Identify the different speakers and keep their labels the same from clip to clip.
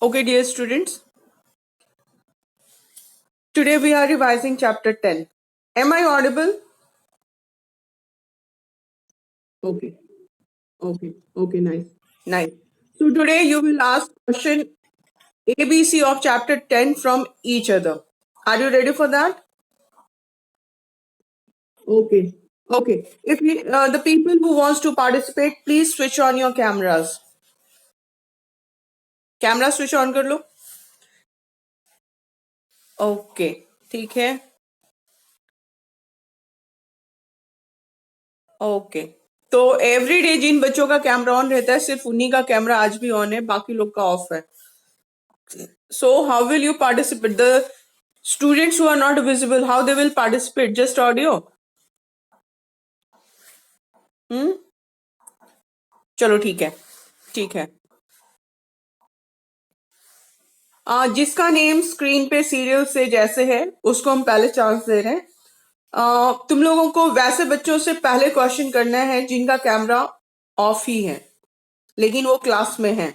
Speaker 1: Okay, dear students, today we are revising chapter 10. Am I audible? Okay, nice. Nice. So today you will ask question ABC of chapter 10 from each other. Are you ready for that? Okay. Okay. If the people who wants to participate, please switch on your cameras. Camera switch on कर लो. Okay, ठीक है. Okay, तो everyday जिन बच्चों का camera on रहता है सिर्फ उन्हीं का कैमरा आज भी ऑन है, बाकी लोग का ऑफ है. So how will you participate? The students who are not visible, how they will participate? Just audio? चलो ठीक है, ठीक है. जिसका नेम स्क्रीन पे सीरियल से जैसे है उसको हम पहले चांस दे रहे हैं. तुम लोगों को वैसे बच्चों से पहले क्वेश्चन करना है जिनका कैमरा ऑफ ही है लेकिन वो क्लास में है.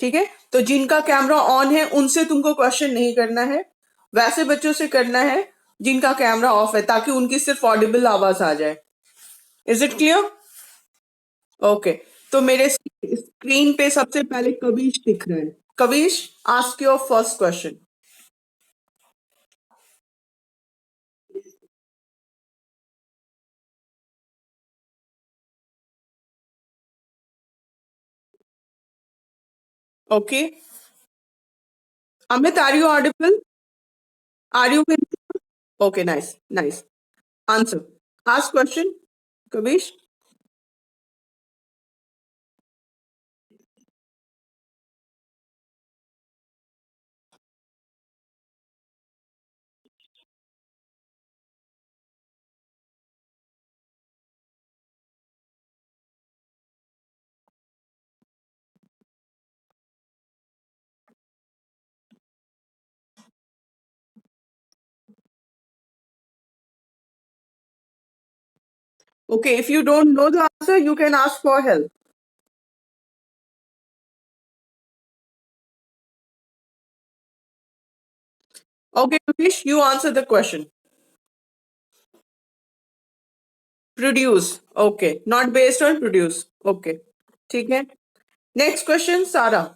Speaker 1: ठीक है, तो जिनका कैमरा ऑन है उनसे तुमको क्वेश्चन नहीं करना है, वैसे बच्चों से करना है जिनका कैमरा ऑफ है, ताकि उनकी सिर्फ ऑडिबल आवाज आ जाए. Is it clear? ओके, तो मेरे स्क्रीन पे सबसे पहले कविश दिख रहा है. Kavish, ask your first question. Okay, Amit, are you audible? Are you will? Okay, nice nice. Answer, ask question, Kavish. Okay, if you don't know the answer, you can ask for help. Okay, Kavish, you answer the question. Produce. Okay, not based on produce. Okay, ठीक है. Next question, Sara.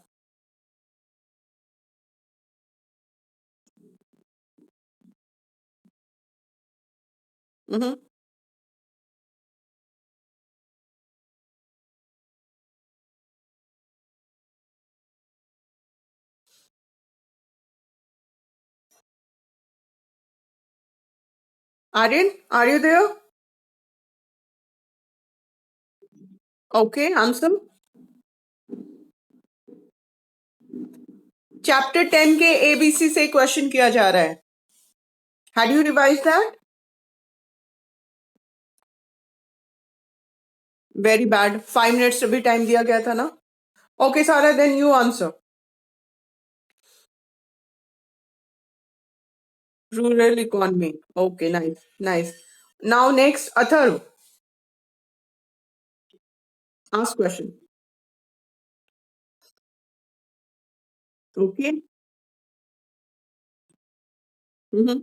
Speaker 1: Mm-hmm. Aryan, are you there? Okay, answer. Chapter 10 के ABC से question किया जा रहा है. Had you revised that? Very bad. 5 minutes अभी time दिया गया था ना. Okay, Sara, then you answer. Rural economy. Okay, nice, nice. Now next, Atharv. Ask question. Okay. Mm-hmm.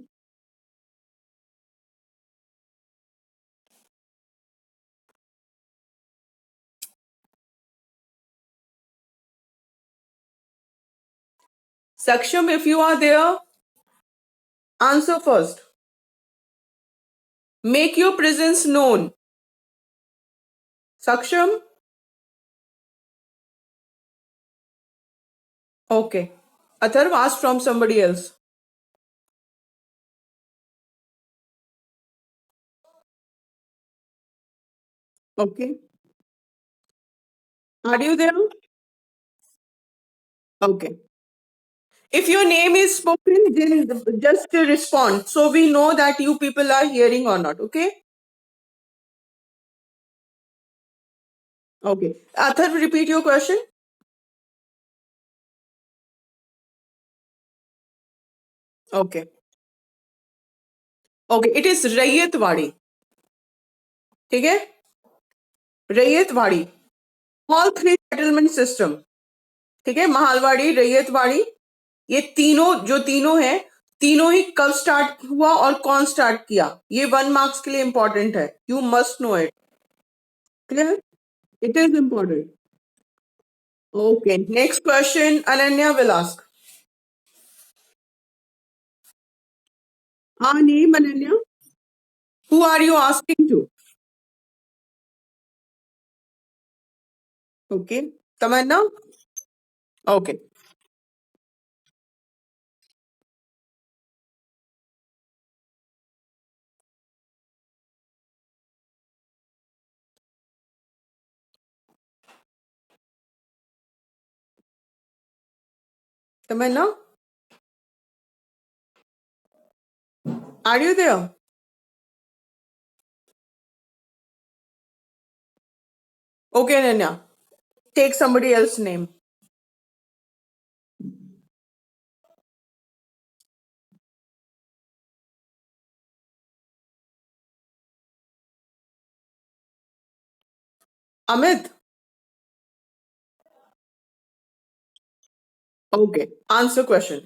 Speaker 1: Saksham, if you are there, answer first. Make your presence known. Saksham? Okay. Atharv, ask from somebody else. Okay. Are you there? Okay. If your name is spoken, then just respond so we know that you people are hearing or not. Okay. Okay. Atharv, repeat your question. Okay. Okay. It is Rayatwadi. ठीक है? Rayatwadi. All three settlement system. ठीक है, महालवाड़ी, रैयतवाड़ी, ये तीनों जो तीनों है, तीनों ही कब स्टार्ट हुआ और कौन स्टार्ट किया, ये 1 मार्क्स के लिए इंपॉर्टेंट है, you must know it. Clear? It is important. Okay, next question Ananya will ask. हाँ, name Ananya, who are you asking to? Okay, Tamanna. Okay, Tamanna, are you there? Okay Ananya, take somebody else name. Amit. Okay, answer question.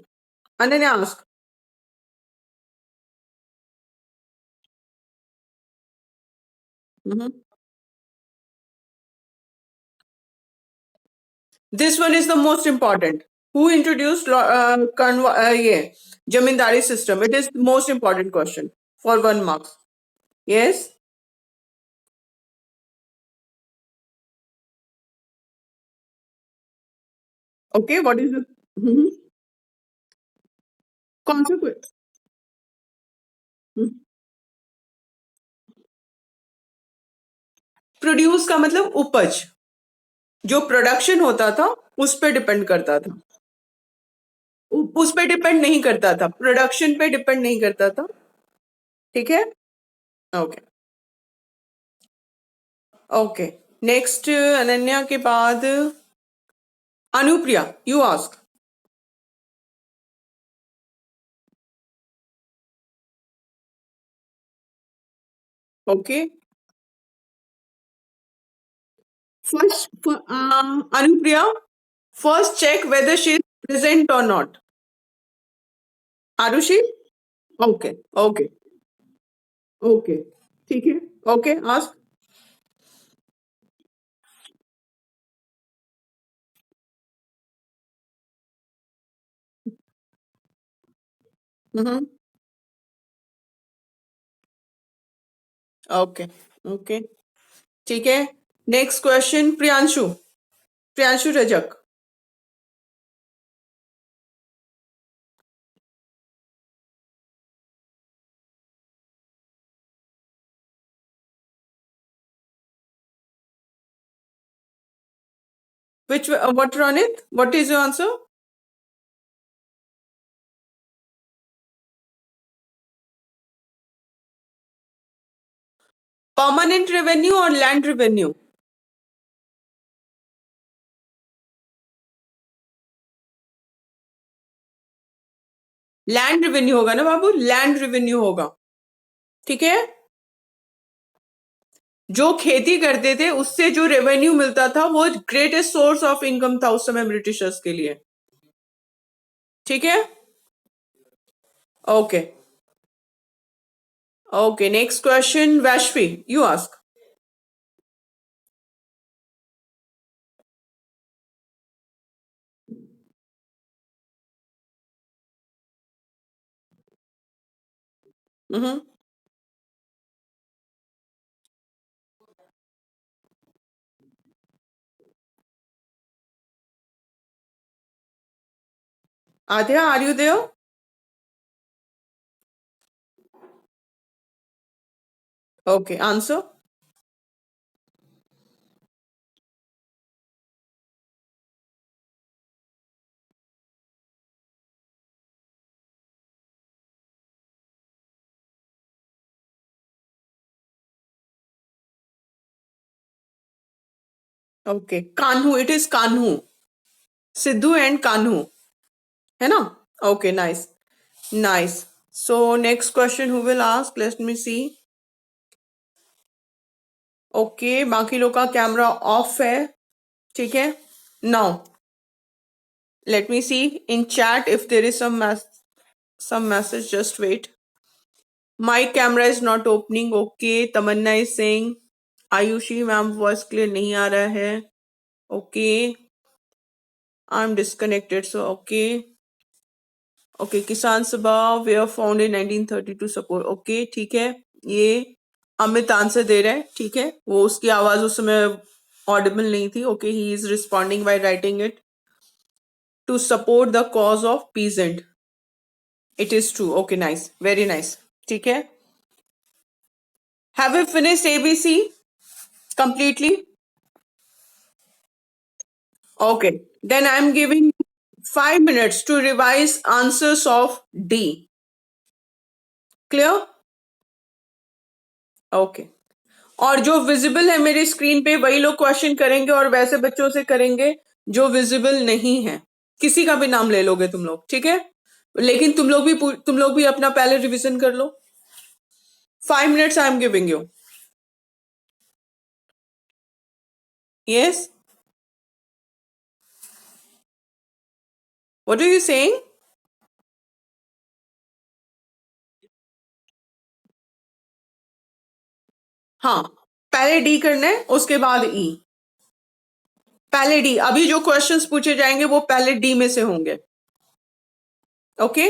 Speaker 1: Ananya ask. Mhm. This one is the most important. Who introduced yeah, Jamindari system? It is the most important question for 1 marks. Yes. Okay. What is the Mhm. कौन सा produce का मतलब उपज, जो production होता था उस पे डिपेंड करता था, उस पे डिपेंड नहीं करता था, प्रोडक्शन पे डिपेंड नहीं करता था। ठीक है। ओके। ओके, नेक्स्ट अनन्या के बाद Anupriya, you ask. Okay, first Anupriya, first check whether she is present or not. Arushi? Okay, okay, okay. ठीक है, okay, ask. Mm-hmm. Okay, okay. ठीक है, next question Priyanshu, Priyanshu Rajak. What Ronit? What is your answer? Permanent revenue और land revenue? Land revenue होगा ना बाबू, land revenue होगा। ठीक है, जो खेती करते थे उससे जो रेवेन्यू मिलता था वो ग्रेटेस्ट सोर्स ऑफ इनकम था उस समय ब्रिटिशर्स के लिए। ठीक है। Okay, okay, next question Vaishvi, you ask. Aadya, are you there? Okay, answer. Okay, Kanhu, it is Kanhu, Sidhu and Kanhu, है ना? Okay, nice, nice. So next question who will ask, let me see. Okay, बाकी लोग का कैमरा ऑफ है। ठीक है, now Let me see in chat if there is some message. Just wait. My camera is not opening. Okay. Tamanna is saying Ayushi ma'am voice clear नहीं आ रहा है. Okay. I'm disconnected. So okay. Okay. किसान सभा were found in 1932 support. Okay. ठीक है. ये Amit answer दे रहा है. ठीक है. वो उसकी आवाज उस समय ऑडिबल नहीं थी. Okay. He is responding by writing it. To support the cause of peasant. It is true. Okay, nice. Very nice. ठीक है. Have we finished ABC completely? Okay. Then I'm giving 5 minutes to revise answers of D. Clear? Okay. और जो visible है मेरी screen पे वही लोग question करेंगे और वैसे बच्चों से करेंगे जो विजिबल नहीं है. किसी का भी नाम ले लोगे तुम लोग. ठीक है. लेकिन तुम लोग भी अपना पहले रिवीजन कर लो. 5 minutes I am giving you. Yes. What are you saying? हाँ, पहले डी करना है उसके बाद ई. पहले डी. अभी जो क्वेश्चंस पूछे जाएंगे वो पहले डी में से होंगे. Okay.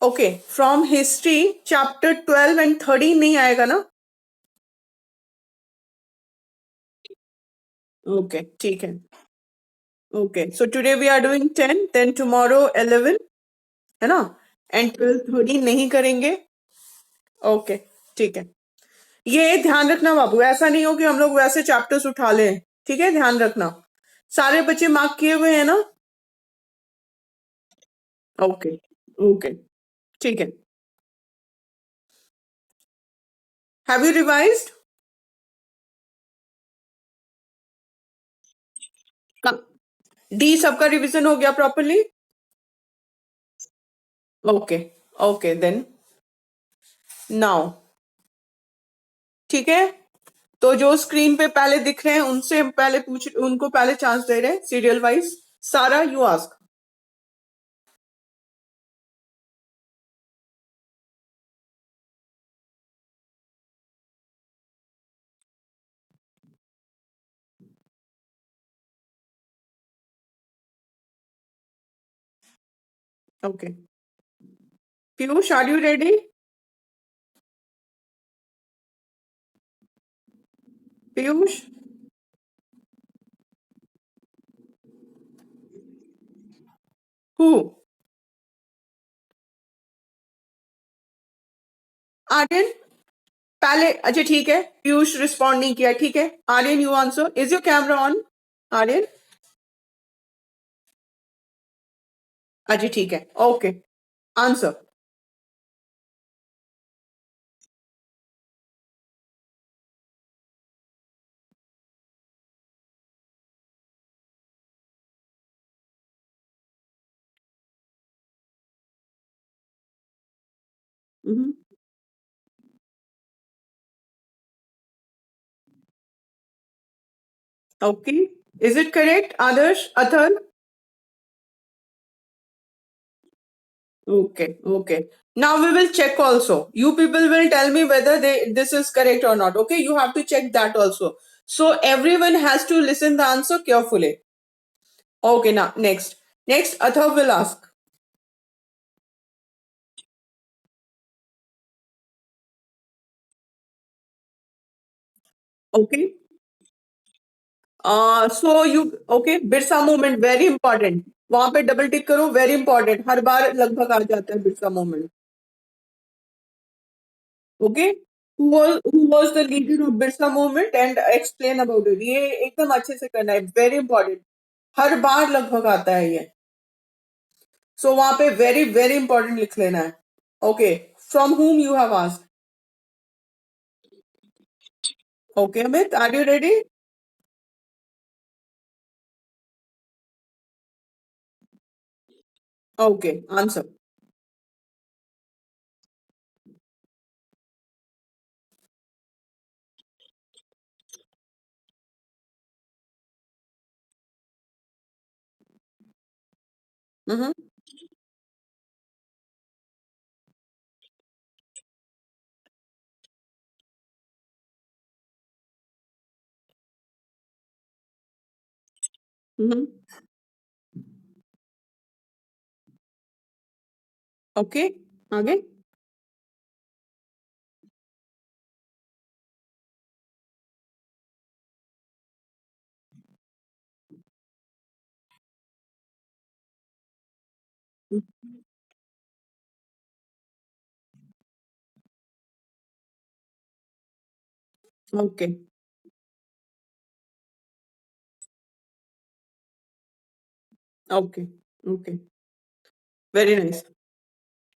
Speaker 1: Okay. From history chapter 12 and 13 नहीं आएगा ना? ओके. ठीक है. Okay. So today we are doing 10, then tomorrow 11, है ना? एंड 12 13 नहीं करेंगे. ओके. ठीक है. ये ध्यान रखना बाबू, ऐसा नहीं हो कि हम लोग वैसे चैप्टर्स उठा लें. ठीक है. ध्यान रखना. सारे बच्चे मार्क किए हुए हैं ना? ओके. ओके. ठीक है. Have you revised? डी सबका रिवीजन हो गया properly? Okay. Okay then now. ठीक है. तो जो स्क्रीन पे पहले दिख रहे हैं उनसे हम पहले उनको पहले चांस दे रहे हैं serial wise. Sara, you ask. Okay. Piyush, are you ready? Piyush. Who? Aryan. पहले अच्छा ठीक है, पीयूष रिस्पॉन्ड नहीं किया, ठीक है. Aryan, you answer. Is your camera on? Aryan. अच्छा ठीक है, okay. Answer. Okay. Is it correct, Adarsh, Athar? Okay, okay. Now we will check also. You people will tell me whether this is correct or not. Okay, you have to check that also. So everyone has to listen the answer carefully. Okay, now next. Next, Athav will ask. Okay. So you okay? Birsa movement very important. वहां पे double tick करो, very important. हर बार लगभग आ जाता है Birsa movement. Okay. Who was the leader of Birsa movement and explain about it. ये एकदम अच्छे से करना है, वेरी इंपॉर्टेंट. हर बार लगभग आता है ये. सो वहां पे वेरी वेरी इंपॉर्टेंट लिख लेना है. Okay. From whom you have asked? Okay, Amit, are you ready? Okay, answer. Mm-hmm. Mm-hmm. Okay, आगे. Okay. Okay. Okay. Very nice.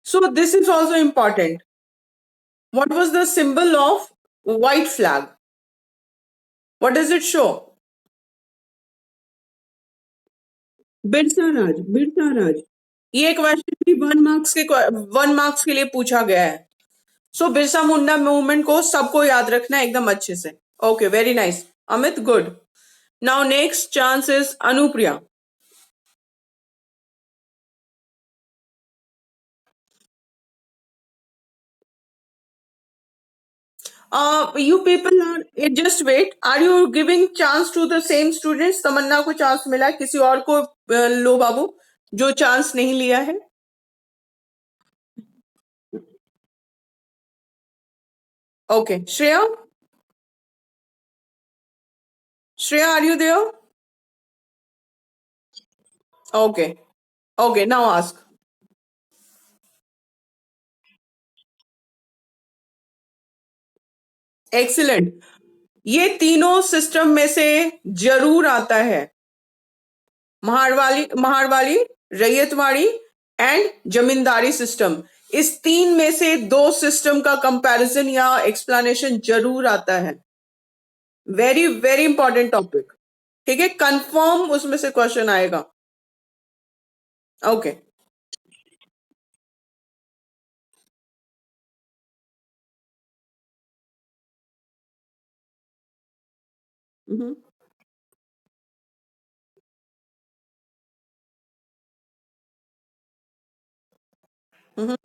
Speaker 1: So this is also important. What was the symbol of white flag? What does it show? Birsa Raj, Birsa Raj. ये question भी 1 marks के लिए पूछा गया है. सो Birsa Munda movement को सबको याद रखना है एकदम अच्छे से. Okay, very nice. Amit, good. Now next chance is Anupriya. You people are just wait. Are you giving chance to the same students? तमन्ना को चांस मिला है, किसी और को लो बाबू जो चांस नहीं लिया है. Okay, Shreya. Shreya, are you there? Okay. Okay, now ask. Excellent. ये तीनों सिस्टम में से जरूर आता है. Mahalwari, Ryotwari and zamindari system. इस तीन में से दो सिस्टम का कंपैरिजन या एक्सप्लेनेशन जरूर आता है. Very very important topic. ठीक है, कंफर्म उसमें से क्वेश्चन आएगा. Okay. Mm-hmm. Mm-hmm.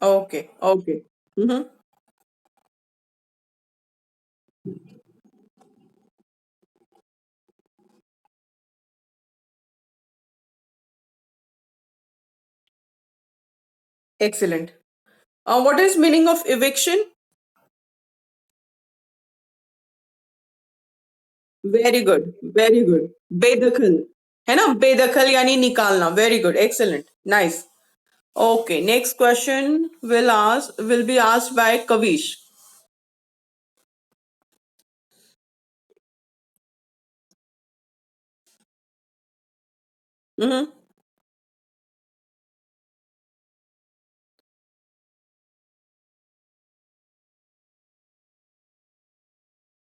Speaker 1: Okay. Okay. Mm-hmm. Excellent. What is meaning of eviction? Very good, very good. बेदखल, है ना? बेदखल यानी निकालना। Very good, excellent, nice. Okay, next question will be asked by Kavish. Hmm.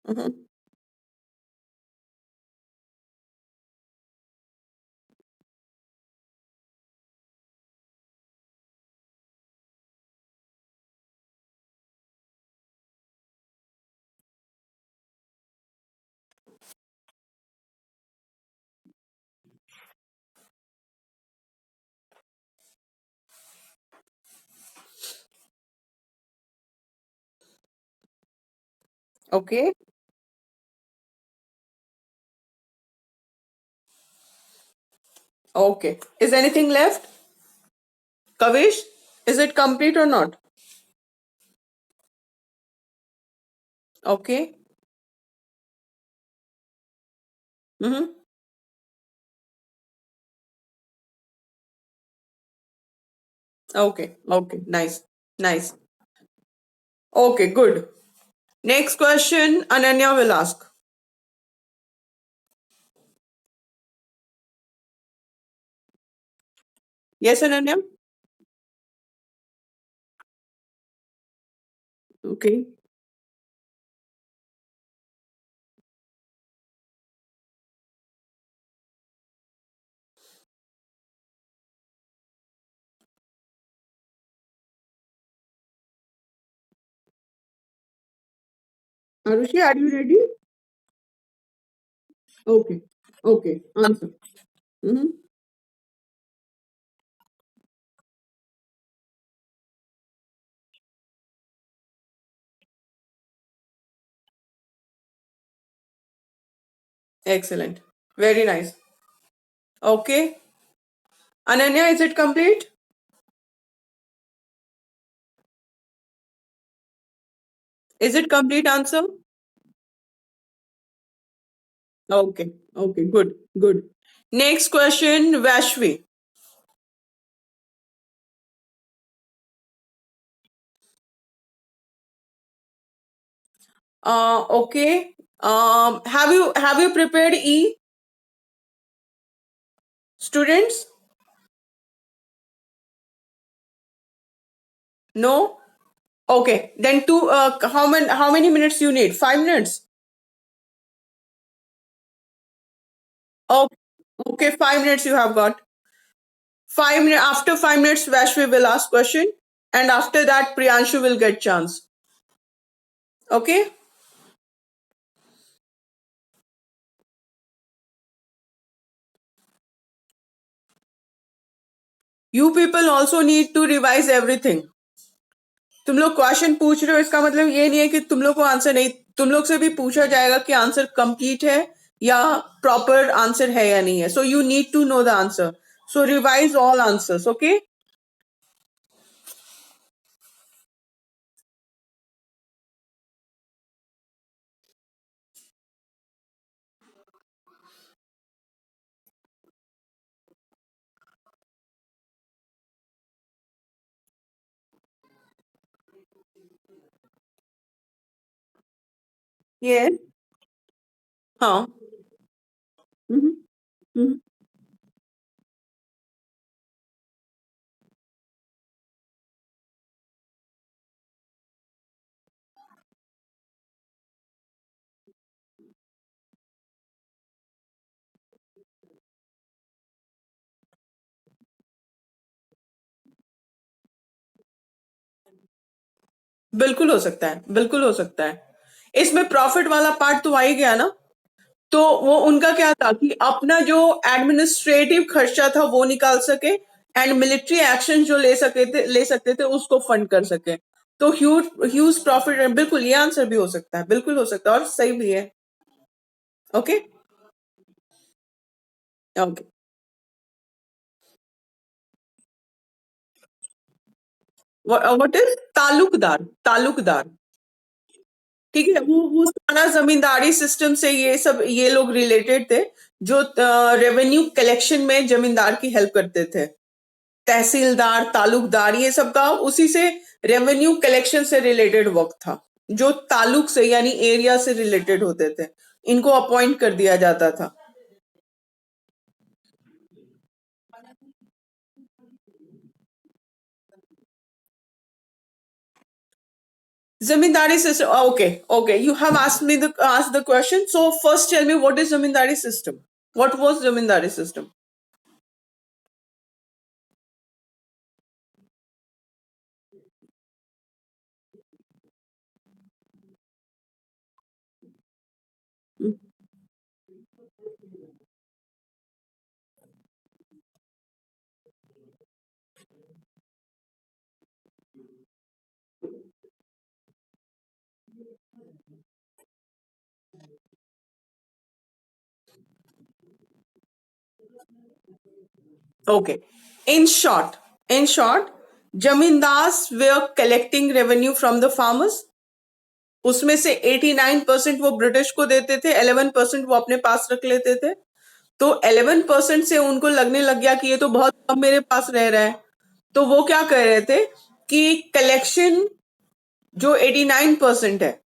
Speaker 1: Hmm. Okay. Okay, is anything left? Kavish, is it complete or not? Okay. Hmm. Okay. Okay, nice, nice. Okay, good. Next question Ananya will ask. Yes Ananya. Okay. Aarushi, are you ready? Okay. Okay, answer. Hmm. Excellent. Very nice. Okay. Ananya, is it complete? Is it complete answer? Okay. Okay. Good. Good. Next question, Vashvi. Okay. Have you prepared E, students? No. Okay. Then two. How many minutes you need? 5 minutes. Okay. Okay. 5 minutes you have got. 5 minutes. After 5 minutes, Vashvi will ask question, and after that, Priyanshu will get chance. Okay. You people also need to revise everything. तुम लोग question पूछ रहे हो, इसका मतलब ये नहीं है कि तुम लोग को आंसर नहीं, तुम लोग से भी पूछा जाएगा कि आंसर कंप्लीट है या प्रॉपर आंसर है या नहीं है। So you need to know the answer, so revise all answers. Okay. ये। हाँ। हम्म। हम्म। बिल्कुल हो सकता है, बिल्कुल हो सकता है। इसमें प्रॉफिट वाला पार्ट तो आ ही गया ना। तो वो उनका क्या था कि अपना जो एडमिनिस्ट्रेटिव खर्चा था वो निकाल सके, एंड मिलिट्री एक्शन जो ले सकते थे उसको फंड कर सके। तो ह्यूज ह्यूज प्रॉफिट, बिल्कुल ये आंसर भी हो सकता है, बिल्कुल हो सकता है और सही भी है। Okay. Okay. What is talukdar? Talukdar. ठीक है, वो सारा जमींदारी सिस्टम से ये लोग रिलेटेड थे, जो रेवेन्यू कलेक्शन में जमींदार की हेल्प करते थे। तहसीलदार, तालुकदार, ये सब का उसी से रेवेन्यू कलेक्शन से रिलेटेड वर्क था, जो तालुक से यानी एरिया से रिलेटेड होते थे। इनको अपॉइंट कर दिया जाता था। Zamindari system, okay. Okay, you have asked the question, so first tell me what is zamindari system? What was zamindari system? Okay, in short, in short, zamindars were collecting revenue from the farmers. उसमें से 89% वो ब्रिटिश को देते थे, 11% वो अपने पास रख लेते थे। तो 11% से उनको लगने लग गया कि ये तो बहुत कम मेरे पास रह रहा है। तो वो क्या कर रहे थे कि कलेक्शन जो 89% है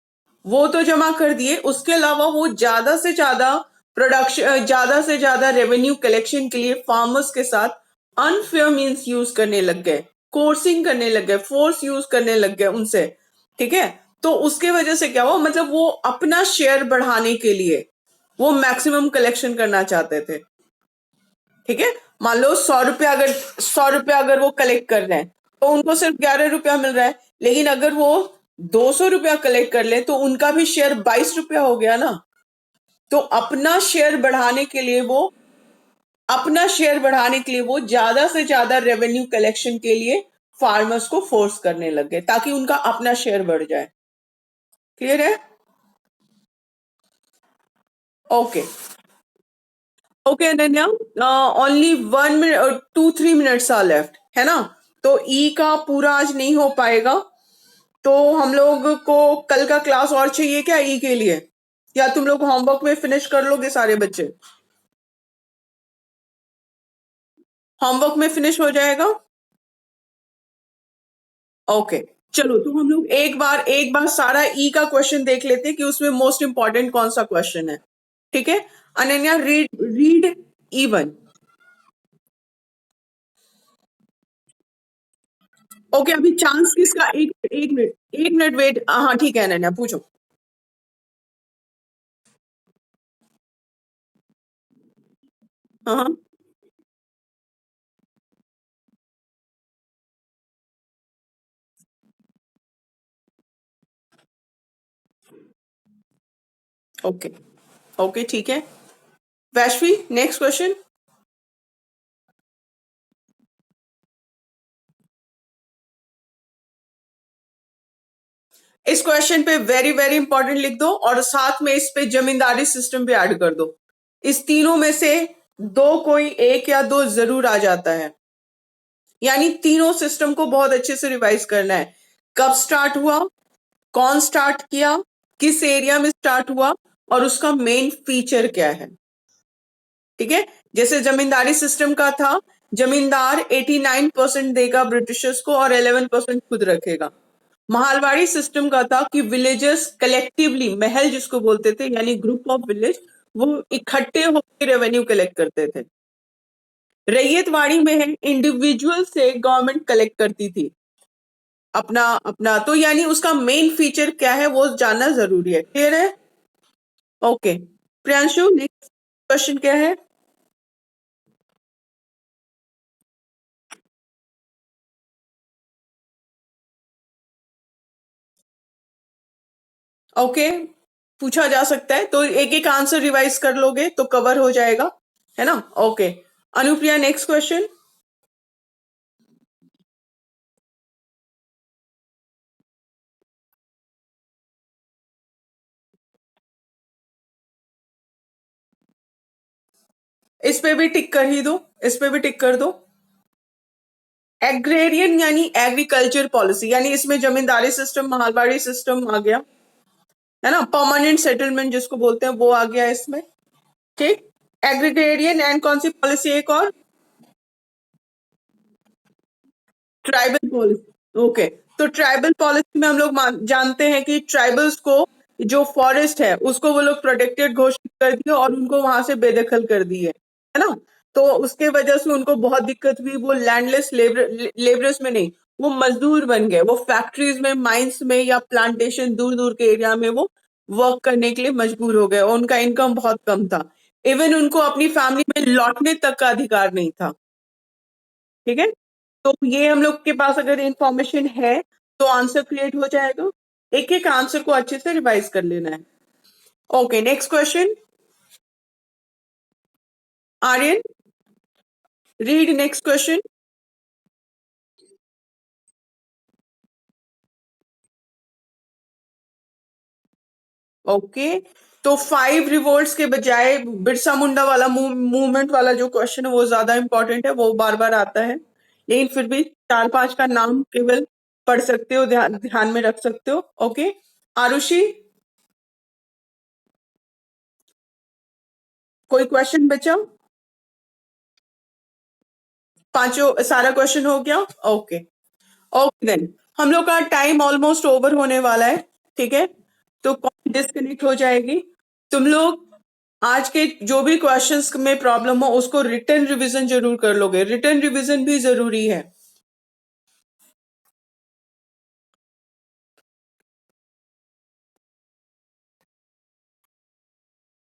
Speaker 1: वो तो जमा कर दिए, उसके अलावा वो ज्यादा से ज्यादा प्रोडक्शन, ज्यादा से ज्यादा रेवेन्यू कलेक्शन के लिए फार्मर्स के साथ अनफेयर मीन्स यूज करने लग गए, कोर्सिंग करने लग गए, फोर्स यूज करने लग गए उनसे। ठीक है। तो उसके वजह से क्या हुआ, मतलब वो अपना शेयर बढ़ाने के लिए वो मैक्सिमम कलेक्शन करना चाहते थे। ठीक है। मान लो 100 रुपया, अगर 100 रुपया अगर वो कलेक्ट कर रहे हैं तो उनको सिर्फ 11 रुपया मिल रहा है। लेकिन अगर वो 200 रुपया कलेक्ट कर ले तो उनका भी शेयर 22 रुपया हो गया ना। तो अपना शेयर बढ़ाने के लिए वो ज्यादा से ज्यादा रेवेन्यू कलेक्शन के लिए फार्मर्स को फोर्स करने लग गए ताकि उनका अपना शेयर बढ़ जाए। क्लियर है? Okay. Okay Ananya, only 1 minute, 2-3 minutes are left है ना। तो ई का पूरा आज नहीं हो पाएगा। तो हम लोग को कल का क्लास और चाहिए क्या ई के लिए? या तुम लोग होमवर्क में फिनिश कर लोगे सारे बच्चे? होमवर्क में फिनिश हो जाएगा? ओके। चलो, तो हम लोग एक बार सारा ई का क्वेश्चन देख लेते हैं कि उसमें मोस्ट इंपॉर्टेंट कौन सा क्वेश्चन है। ठीक है। Ananya, read read E1। Okay, अभी चांस किसका? एक मिनट वेट। हाँ ठीक है अनन्या, पूछो। हाँ हाँ। ओके। ओके ठीक है। वैश्वी, नेक्स्ट क्वेश्चन। इस क्वेश्चन पे वेरी वेरी इंपॉर्टेंट लिख दो और साथ में इस पे जमींदारी सिस्टम भी ऐड कर दो। इस तीनों में से दो, कोई एक या दो जरूर आ जाता है। यानी तीनों सिस्टम को बहुत अच्छे से रिवाइज करना है। कब स्टार्ट हुआ, कौन स्टार्ट किया, किस एरिया में स्टार्ट हुआ, और उसका मेन फीचर क्या है। ठीक है। जैसे जमींदारी सिस्टम का था, जमींदार 89% देगा ब्रिटिशर्स को और 11% खुद रखेगा। महालवाड़ी सिस्टम का था कि विलेजर्स कलेक्टिवली, महल जिसको बोलते थे यानी ग्रुप ऑफ विलेज, वो इकट्ठे होकर रेवेन्यू कलेक्ट करते थे। रैयतवाड़ी में है, इंडिविजुअल से गवर्नमेंट कलेक्ट करती थी अपना अपना। तो यानी उसका मेन फीचर क्या है वो जानना जरूरी है। क्लियर है? ओके। प्रियांशु, नेक्स्ट क्वेश्चन क्या है? ओके, पूछा जा सकता है, तो एक एक आंसर रिवाइज कर लोगे तो कवर हो जाएगा, है ना? Okay, Anupriya next question. इस पे भी टिक कर ही दो, इस पे भी टिक कर दो। एग्रेरियन यानी एग्रीकल्चर पॉलिसी, यानी इसमें जमींदारी सिस्टम, महालवाड़ी सिस्टम आ गया, है ना? परमानेंट सेटलमेंट जिसको बोलते हैं वो आ गया इसमें। ठीक, एग्रीगेरियन एंड कौन सी पॉलिसी एक और? Tribal policy. ओके, तो ट्राइबल पॉलिसी में हम लोग जानते हैं कि ट्राइबल्स को जो फॉरेस्ट है उसको वो लोग प्रोटेक्टेड घोषित कर दिए और उनको वहां से बेदखल कर दिए, है ना? तो उसके वजह से उनको बहुत दिक्कत हुई, वो लैंडलेस लेबरर्स में नहीं, वो मजदूर बन गए, वो फैक्ट्रीज में, माइंस में या प्लांटेशन दूर दूर के एरिया में वो वर्क करने के लिए मजबूर हो गए और उनका इनकम बहुत कम था। इवन उनको अपनी फैमिली में लौटने तक का अधिकार नहीं था। ठीक है, तो ये हम लोग के पास अगर इंफॉर्मेशन है तो आंसर क्रिएट हो जाएगा। एक एक आंसर को अच्छे से रिवाइज कर लेना है। Okay, next question. Aryan, read next question. Okay, तो 5 रिवोल्ट्स के बजाय बिरसा मुंडा वाला मूवमेंट वाला जो क्वेश्चन है वो ज्यादा इंपॉर्टेंट है, वो बार बार आता है, लेकिन फिर भी 4-5 का नाम केवल पढ़ सकते हो, ध्यान ध्यान में रख सकते हो। ओके, आरुषि, कोई क्वेश्चन बचा? पांचों सारा क्वेश्चन हो गया? ओके, ओके देन, हम लोग का टाइम ऑलमोस्ट ओवर होने वाला है। ठीक है, तो कॉल डिस्कनेक्ट हो जाएगी। तुम लोग आज के जो भी क्वेश्चंस में प्रॉब्लम हो उसको रिटर्न रिवीजन जरूर कर लोगे, रिटर्न रिवीजन भी जरूरी है।